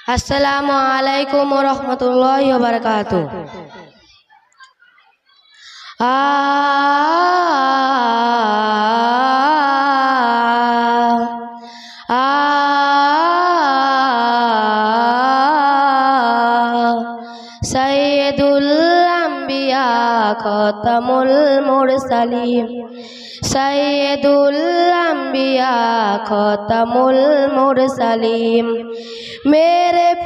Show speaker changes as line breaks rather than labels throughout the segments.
Assalamualaikum warahmatullahi wabarakatuh. Sayyidul Anbiya Khatamul Mursalin Sayyidul Anbiya Khatamul Mursalin मेरे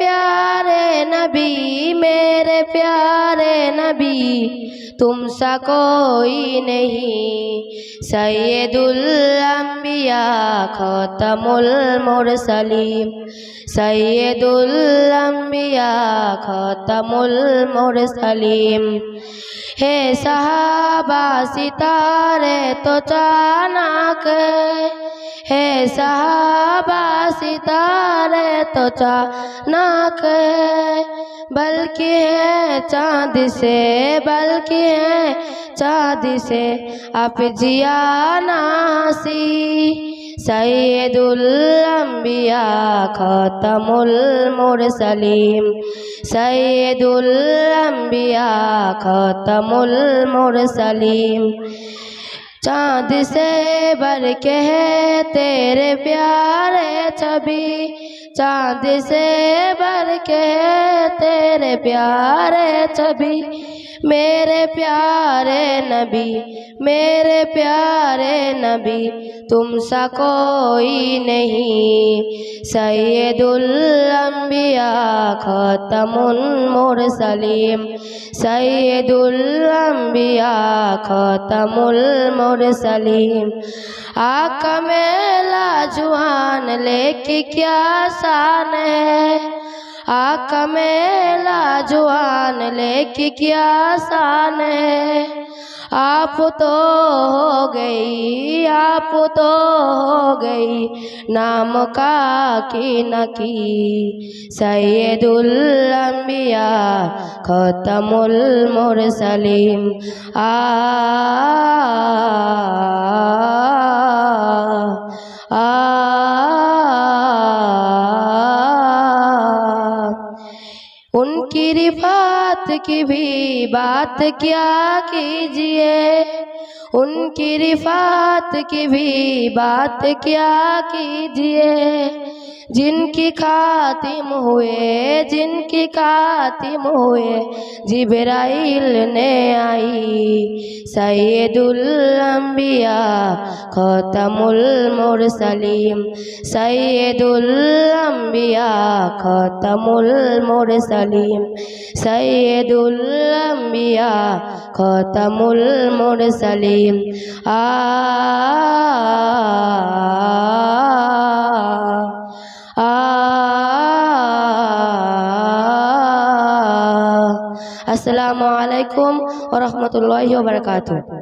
प्यारे नबी तुम सा कोई नहीं सैयदुल अंबिया खतमुल मुरसलीन सैयदुल अंबिया खतमुल मुरसलीन हे सहाबा सितारे तो चानक है सहाबा सितारे तो चानक है बल्कि है चाँद से आप जिया नासी सैयदुल अंबिया खतमुल मुरसलीन सैयदुल अंबिया खतमुल मुरसलीन चाँद से बढ़ के है तेरे प्यारे छवि चाँद से बढ़ के है तेरे प्यारे छवि मेरे प्यारे नबी तुम सा कोई नहीं सैयदुल अंबिया खतमुल मुरसलीन सैयदुल अंबिया खतमुल मुरसलीन आका मेला जुआन लेके क्या शान है आका मेला जुआन लेके क्या शान है आप तो हो गई नाम का की न की सैयदुल अंबिया खतमुल मुरसलीन उनकी रिफात की भी बात क्या कीजिए उनकी रिफात की भी बात क्या कीजिए जिनकी खातिम हुए जिब्राइल ने आई सैयदुल अंबिया खतमुल मुरसलीन सैयदुल अंबिया खतमुल मुरसलीन सैयदुल अंबिया खतमुल मुरसलीन अस्सलामु अलैकुम व रहमतुल्लाहि व बरकातुहू।